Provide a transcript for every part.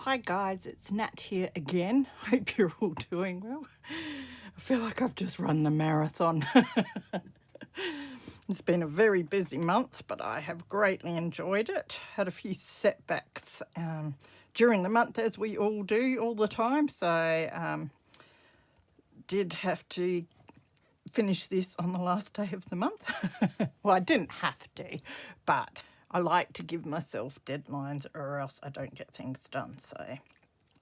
Hi guys, it's Nat here again. Hope you're all doing well. I feel like I've just run the marathon. It's been a very busy month, but I have greatly enjoyed it. Had a few setbacks during the month, as we all do all the time. So did have to finish this on the last day of the month. Well, I didn't have to, but I like to give myself deadlines or else I don't get things done.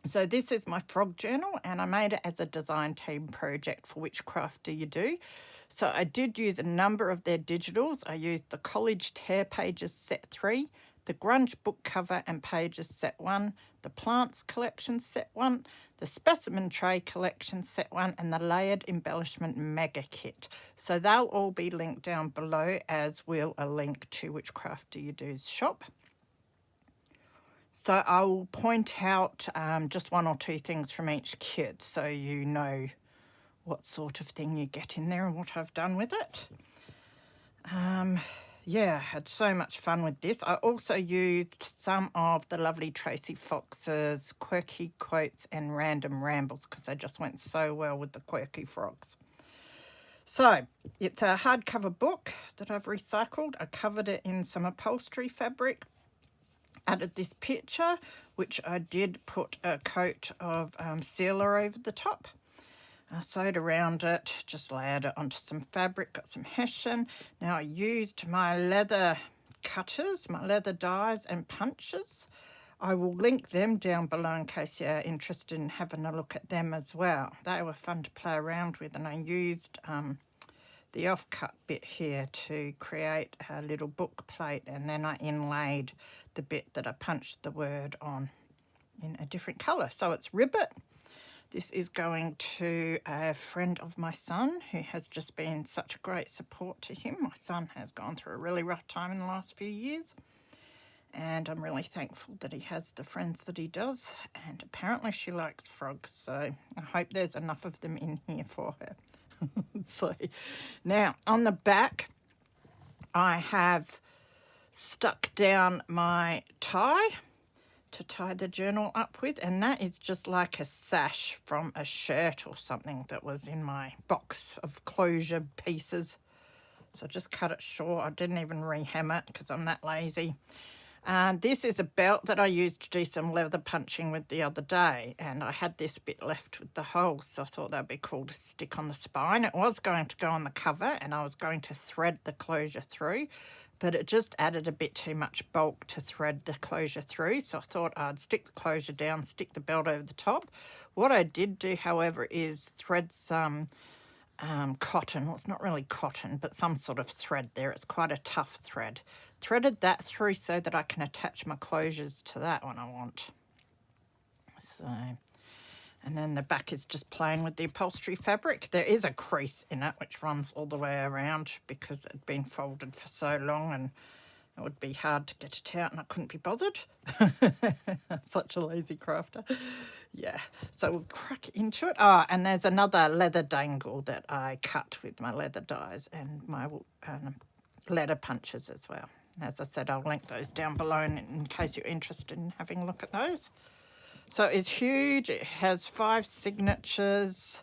So this is my frog journal, and I made it as a design team project for Whichcraft Do You Do. So I did use a number of their digitals. I used the College Tear Pages Set 3, the Grunge Book Cover and Pages Set 1, the Plants Collection Set 1, the Specimen Tray Collection Set 1, and the Layered Embellishment Mega Kit. So they'll all be linked down below, as will a link to Whichcraft Do You Do's shop. So I will point out just one or two things from each kit so you know what sort of thing you get in there and what I've done with it. Yeah, had so much fun with this. I also used some of the lovely Tracy Fox's quirky quotes and random rambles because they just went so well with the quirky frogs. So it's a hardcover book that I've recycled. I covered it in some upholstery fabric. Added this picture, which I did put a coat of sealer over the top. I sewed around it, just layered it onto some fabric, got some hessian. Now I used my leather cutters, my leather dies and punches. I will link them down below in case you're interested in having a look at them as well. They were fun to play around with, and I used the offcut bit here to create a little book plate, and then I inlaid the bit that I punched the word on in a different colour. So it's ribbit. This is going to a friend of my son who has just been such a great support to him. My son has gone through a really rough time in the last few years, and I'm really thankful that he has the friends that he does, and apparently she likes frogs, so I hope there's enough of them in here for her. So now on the back I have stuck down my tie to tie the journal up with, and that is just like a sash from a shirt or something that was in my box of closure pieces. So I just cut it short. I didn't even rehem it because I'm that lazy. And this is a belt that I used to do some leather punching with the other day, and I had this bit left with the holes, so I thought that'd be cool to stick on the spine. It was going to go on the cover, and I was going to thread the closure through, but it just added a bit too much bulk to thread the closure through, so I thought I'd stick the closure down, stick the belt over the top. What I did do, however, is thread some cotton. Well, it's not really cotton, but some sort of thread there. It's quite a tough thread. Threaded that through so that I can attach my closures to that when I want. So, and then the back is just plain with the upholstery fabric. There is a crease in it which runs all the way around because it had been folded for so long and it would be hard to get it out, and I couldn't be bothered. Such a lazy crafter. Yeah, so we'll crack into it. Oh, and there's another leather dangle that I cut with my leather dies and my leather punches as well. As I said, I'll link those down below in case you're interested in having a look at those. So it's huge. It has 5 signatures.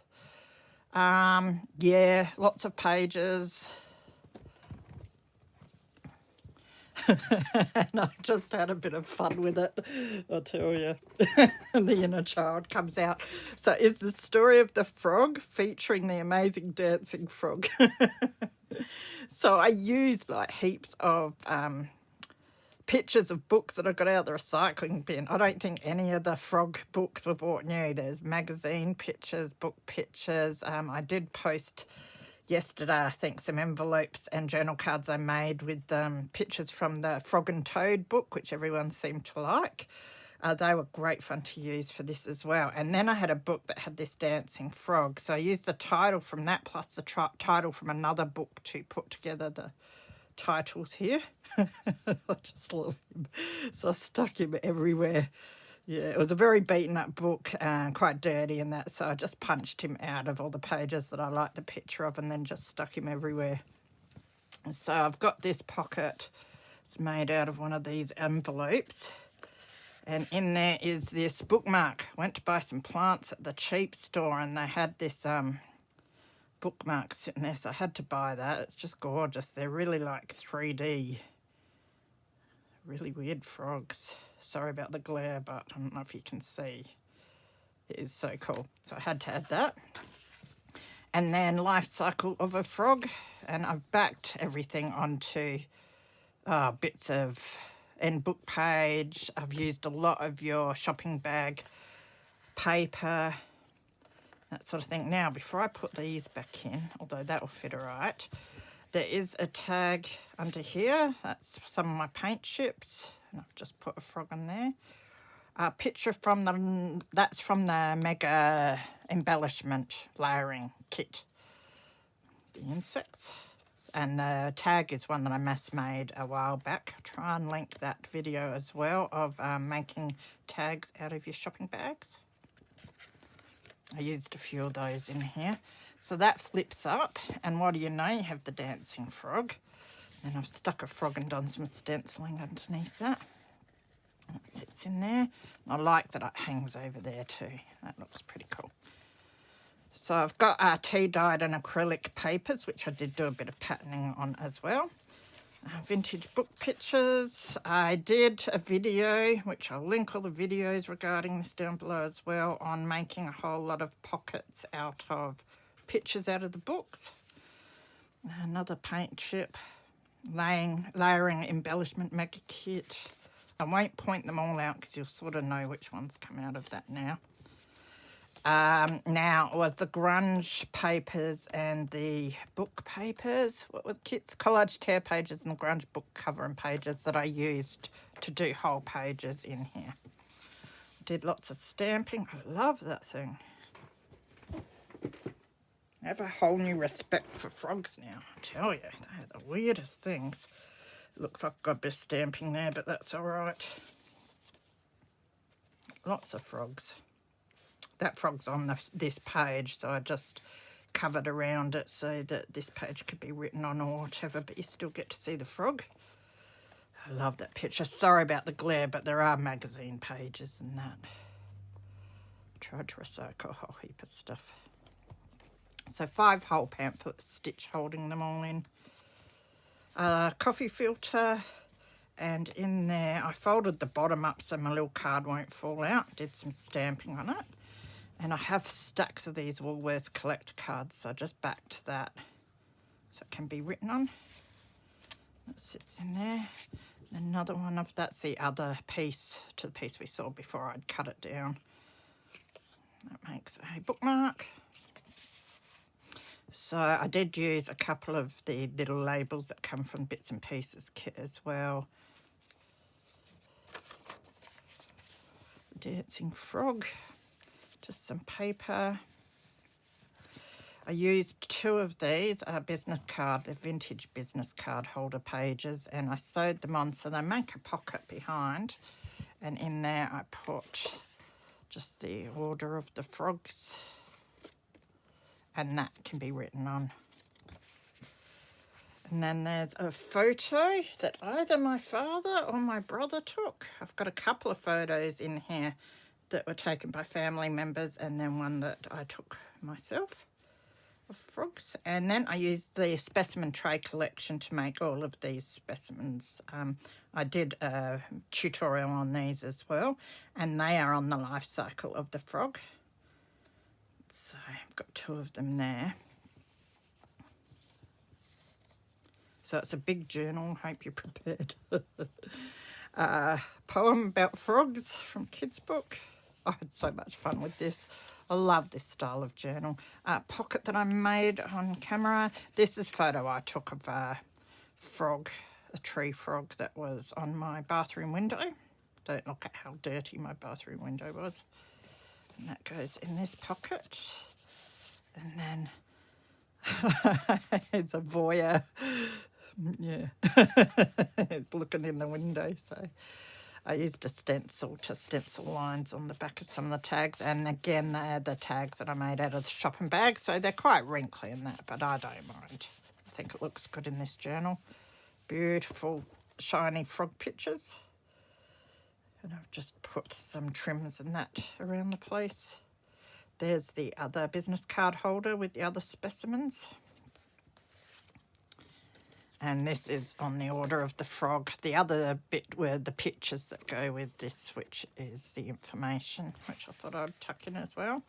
Yeah, lots of pages. And I just had a bit of fun with it, I'll tell you. The inner child comes out. So it's the story of the frog featuring the amazing dancing frog. So I used like heaps of pictures of books that I got out of the recycling bin. I don't think any of the frog books were bought new. There's magazine pictures, book pictures. I did post yesterday, I think, some envelopes and journal cards I made with pictures from the Frog and Toad book, which everyone seemed to like. They were great fun to use for this as well. And then I had a book that had this dancing frog. So I used the title from that plus the title from another book to put together the titles here. I just love him. So I stuck him everywhere. Yeah, it was a very beaten up book, quite dirty and that, so I just punched him out of all the pages that I liked the picture of and then just stuck him everywhere. So I've got this pocket. It's made out of one of these envelopes, And in there is this bookmark. Went to buy some plants at the cheap store and they had this bookmark sitting there, so I had to buy that. It's just gorgeous. They're really like 3D. Really weird frogs. Sorry about the glare, but I don't know if you can see. It is so cool. So I had to add that. And then life cycle of a frog. And I've backed everything onto bits of end book page. I've used a lot of your shopping bag paper, that sort of thing. Now, before I put these back in, although that will fit all right, there is a tag under here. That's some of my paint chips. And I've just put a frog on there. A picture from that's from the Mega Embellishment Layering Kit. The insects. And the tag is one that I mass made a while back. I'll try and link that video as well of making tags out of your shopping bags. I used a few of those in here. So that flips up, and what do you know? You have the dancing frog. And I've stuck a frog and done some stenciling underneath that. It sits in there. And I like that it hangs over there too. That looks pretty cool. So I've got tea-dyed and acrylic papers, which I did do a bit of patterning on as well. Vintage book pictures. I did a video, which I'll link all the videos regarding this down below as well, on making a whole lot of pockets out of pictures out of the books. Another paint chip. Layering embellishment mega kit. I won't point them all out because you'll sort of know which ones come out of that now. Now was the grunge papers and the book papers. What were the kits? Collage tear pages and the grunge book cover and pages that I used to do whole pages in here. Did lots of stamping. I love that thing. I have a whole new respect for frogs now, I tell you. They're the weirdest things. Looks like I've got a bit of stamping there, but that's all right. Lots of frogs. That frog's on this page, so I just covered around it so that this page could be written on or whatever, but you still get to see the frog. I love that picture. Sorry about the glare, but there are magazine pages and that. I tried to recycle a whole heap of stuff. So 5 whole pamphlets, stitch holding them all in. Coffee filter, and in there I folded the bottom up so my little card won't fall out. Did some stamping on it. And I have stacks of these Woolworths Collect cards, so I just backed that so it can be written on. That sits in there. Another one of that's the other piece to the piece we saw before I'd cut it down. That makes a bookmark. So I did use a couple of the little labels that come from Bits and Pieces kit as well. Dancing frog. Just some paper. I used 2 of these, business card, they're vintage business card holder pages, and I sewed them on so they make a pocket behind. And in there I put just the order of the frogs, and that can be written on. And then there's a photo that either my father or my brother took. I've got a couple of photos in here that were taken by family members, and then one that I took myself of frogs. And then I used the specimen tray collection to make all of these specimens. I did a tutorial on these as well, and they are on the life cycle of the frog. So I've got 2 of them there. So it's a big journal. Hope you're prepared. Poem about frogs from Kids Book. I had so much fun with this. I love this style of journal. Pocket that I made on camera. This is a photo I took of a frog, a tree frog that was on my bathroom window. Don't look at how dirty my bathroom window was. And that goes in this pocket. And then it's a voyeur. Yeah, it's looking in the window, so I used a stencil to stencil lines on the back of some of the tags, and again they're the tags that I made out of the shopping bag, so they're quite wrinkly and that, but I don't mind. I think it looks good in this journal. Beautiful shiny frog pictures. And I've just put some trims and that around the place. There's the other business card holder with the other specimens. And this is on the order of the frog. The other bit were the pictures that go with this, which is the information, which I thought I'd tuck in as well.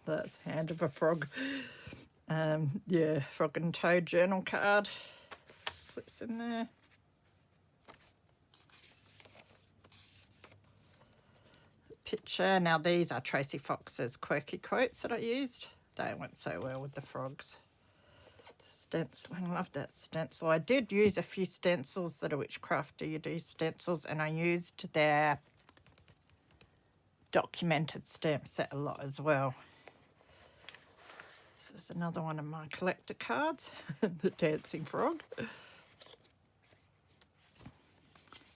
That's Hand of a Frog. Yeah, Frog and Toad journal card. Slips in there. Picture. Now these are Tracy Fox's quirky quotes that I used. They went so well with the frogs. Stenciling, love that stencil. I did use a few stencils that are Whichcraft Do You Do stencils, and I used their documented stamp set a lot as well. This is another one of my collector cards, the dancing frog.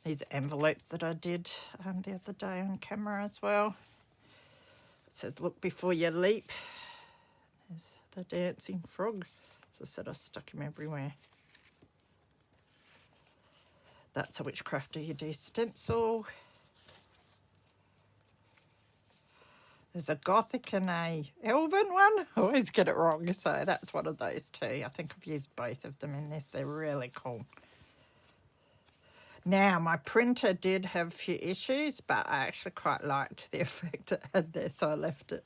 These are envelopes that I did the other day on camera as well. It says, look before you leap. There's the dancing frog. As I said, I stuck him everywhere. That's a Whichcraft Do You Do stencil. There's a Gothic and a Elven one. I always get it wrong, so that's one of those two. I think I've used both of them in this. They're really cool. Now, my printer did have a few issues, but I actually quite liked the effect it had there, so I left it.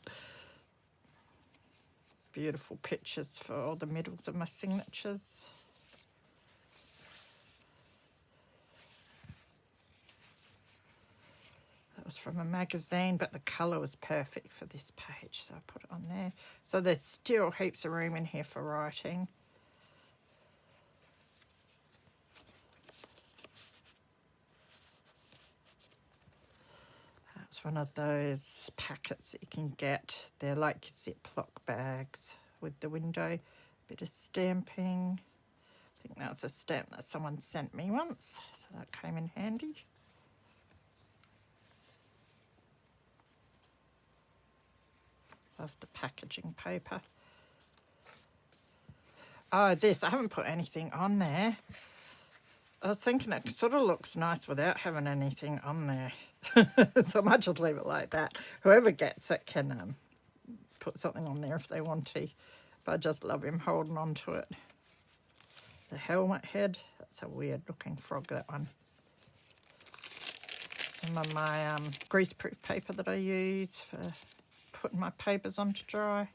Beautiful pictures for all the middles of my signatures. That was from a magazine, but the colour was perfect for this page, so I put it on there. So there's still heaps of room in here for writing. It's one of those packets that you can get. They're like Ziploc bags with the window. Bit of stamping. I think that's a stamp that someone sent me once, so that came in handy. Love the packaging paper. Oh, this, I haven't put anything on there. I was thinking it sort of looks nice without having anything on there. So I might just leave it like that. Whoever gets it can put something on there if they want to. But I just love him holding on to it. The helmet head. That's a weird looking frog, that one. Some of my greaseproof paper that I use for putting my papers on to dry.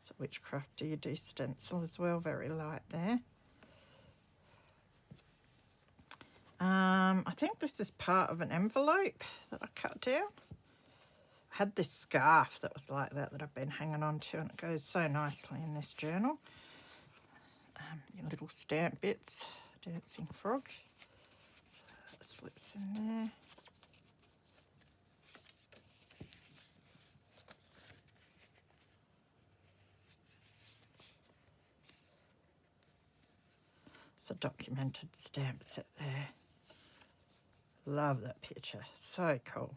It's a Whichcraft Do You Do stencil as well. Very light there. I think this is part of an envelope that I cut down. I had this scarf that was like that I've been hanging on to, and it goes so nicely in this journal. Your little stamp bits, dancing frog. Slips in there. It's a documented stamp set there. Love that picture, so cool.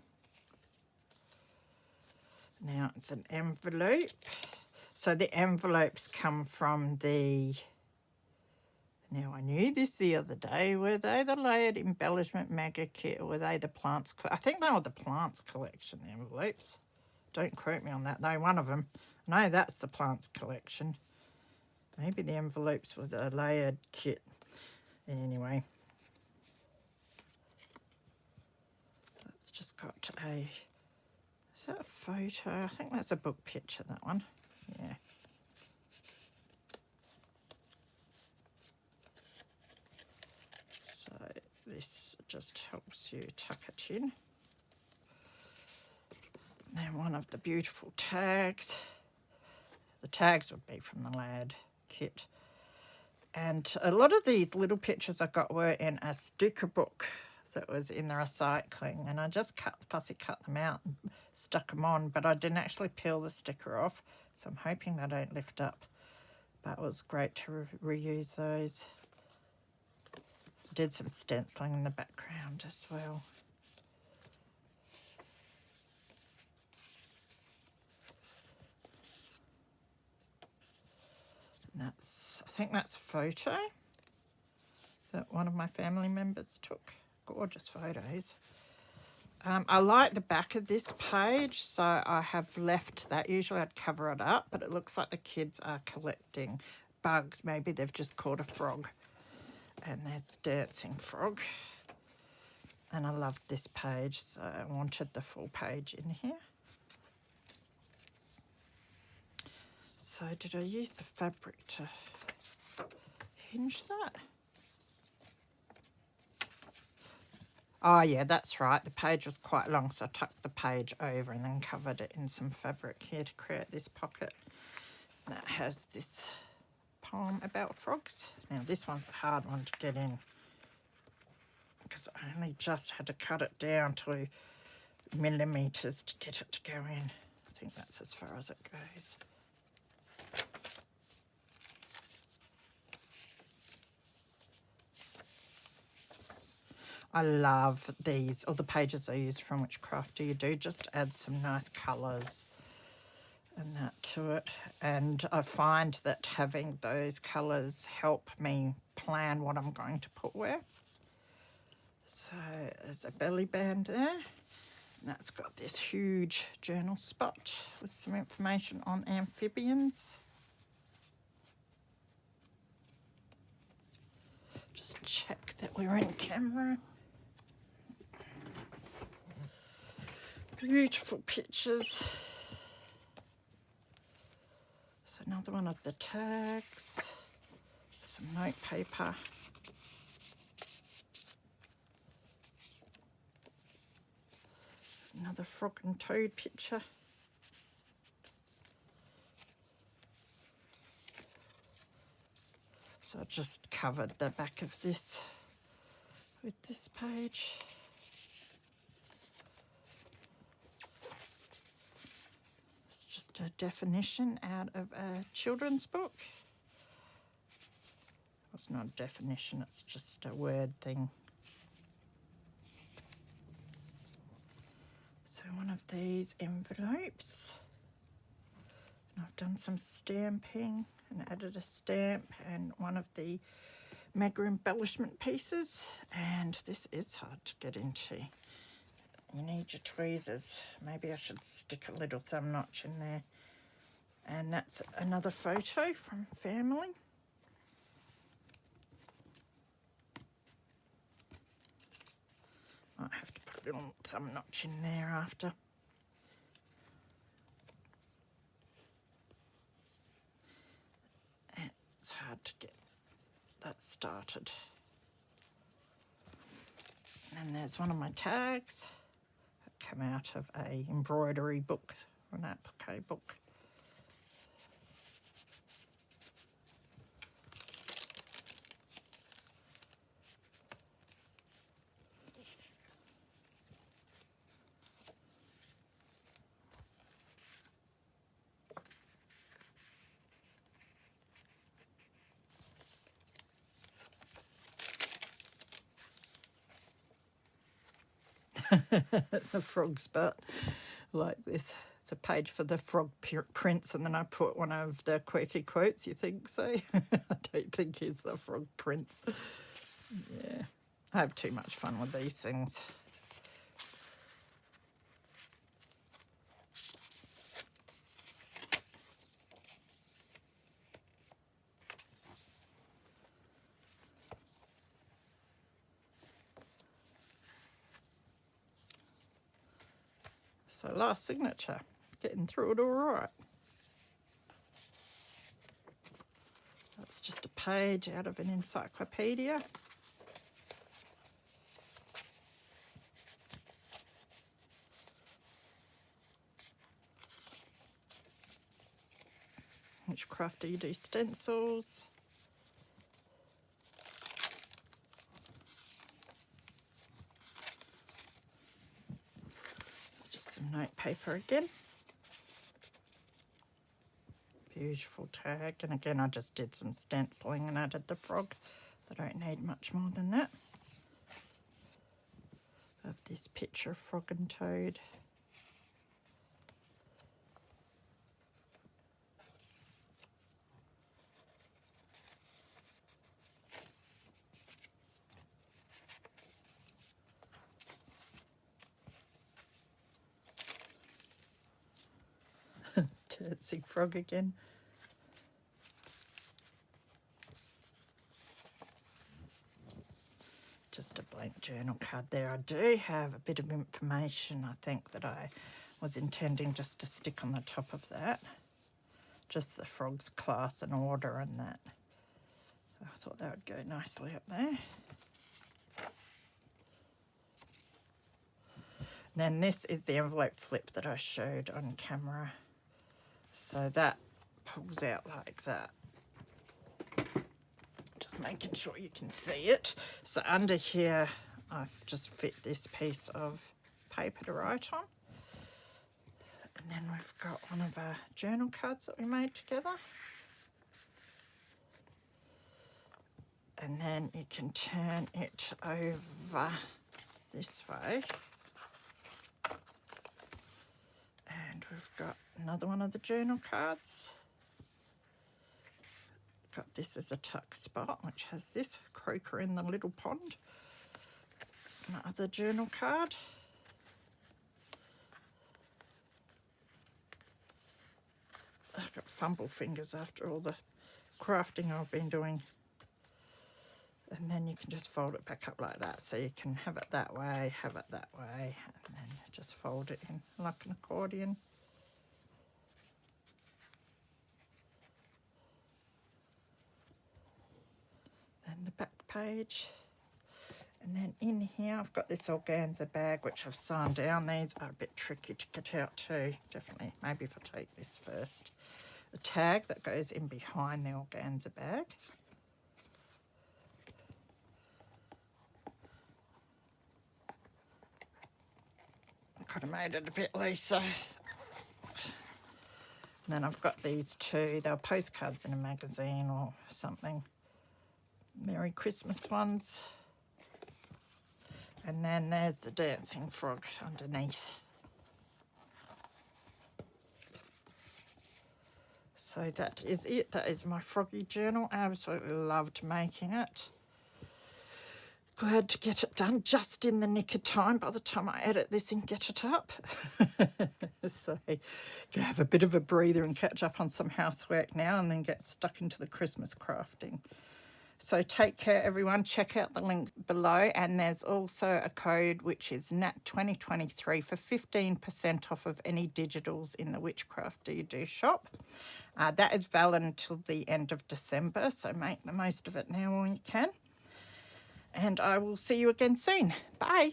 Now it's an envelope. So the envelopes come from the, now I knew this the other day, were they the layered embellishment mega kit, or were they the plants? I think they were the plants collection envelopes. Don't quote me on that though, one of them. No, that's the plants collection. Maybe the envelopes were the layered kit. Anyway. It's just got a, is that a photo? I think that's a book picture, that one. Yeah. So this just helps you tuck it in. And then one of the beautiful tags. The tags would be from the layered kit. And a lot of these little pictures I got were in a sticker book that was in the recycling, and I just fussy cut them out and stuck them on, but I didn't actually peel the sticker off, so I'm hoping they don't lift up. But it was great to reuse those. Did some stenciling in the background as well. That's, I think that's a photo that one of my family members took. Gorgeous photos. I like the back of this page, so I have left that. Usually I'd cover it up, but it looks like the kids are collecting bugs. Maybe they've just caught a frog. And there's dancing frog. And I loved this page, so I wanted the full page in here. So did I use the fabric to hinge that? Oh yeah, that's right. The page was quite long, so I tucked the page over and then covered it in some fabric here to create this pocket. And it has this poem about frogs. Now this one's a hard one to get in because I only just had to cut it down to millimetres to get it to go in. I think that's as far as it goes. I love these, or the pages I use from Whichcraft Do You Do, just add some nice colours and that to it. And I find that having those colours help me plan what I'm going to put where. So there's a belly band there. And that's got this huge journal spot with some information on amphibians. Just check that we're in camera. Beautiful pictures. So another one of the tags. Some note paper. Another frog and toad picture. So I just covered the back of this with this page. It's just a definition out of a children's book. It's not a definition, it's just a word thing. So one of these envelopes. And I've done some stamping and added a stamp and one of the mega embellishment pieces. And this is hard to get into. You need your tweezers. Maybe I should stick a little thumb notch in there. And that's another photo from family. Might have to put a little thumb notch in there after. And it's hard to get that started. And then there's one of my tags that come out of a embroidery book, or an applique book. The frog's butt, like this. It's a page for the frog prince, and then I put one of the quirky quotes. You think so? I don't think he's the frog prince. Yeah, I have too much fun with these things. So last signature, getting through it all right. That's just a page out of an encyclopedia. Whichcraft Do You Do stencils. Just some note paper again. Beautiful tag, and again I just did some stenciling and added the frog. I don't need much more than that. Of this picture of frog and toad. dancing frog again. Just a blank journal card there. I do have a bit of information, I think, that I was intending just to stick on the top of that. Just the frog's class and order and that. I thought that would go nicely up there. Then this is the envelope flip that I showed on camera. So that pulls out like that. Just making sure you can see it. So under here, I've just fit this piece of paper to write on. And then we've got one of our journal cards that we made together. And then you can turn it over this way. And we've got another one of the journal cards. Got this as a tuck spot, which has this croaker in the little pond. Another journal card. I've got fumble fingers after all the crafting I've been doing. And then you can just fold it back up like that. So you can have it that way, have it that way, and then just fold it in like an accordion. Then the back page. And then in here, I've got this organza bag, which I've sewn down. These are a bit tricky to get out too. Definitely, maybe if I take this first. A tag that goes in behind the organza bag. I could have made it a bit looser. And then I've got these two. They're postcards in a magazine or something. Merry Christmas ones. And then there's the dancing frog underneath. So that is it. That is my froggy journal. I absolutely loved making it. Glad to get it done just in the nick of time by the time I edit this and get it up. So go have a bit of a breather and catch up on some housework now and then get stuck into the Christmas crafting. So take care, everyone. Check out the link below, and there's also a code which is NAT2023 for 15% off of any digitals in the Whichcraft Do You Do shop. That is valid until the end of December, so make the most of it now while you can. And I will see you again soon. Bye.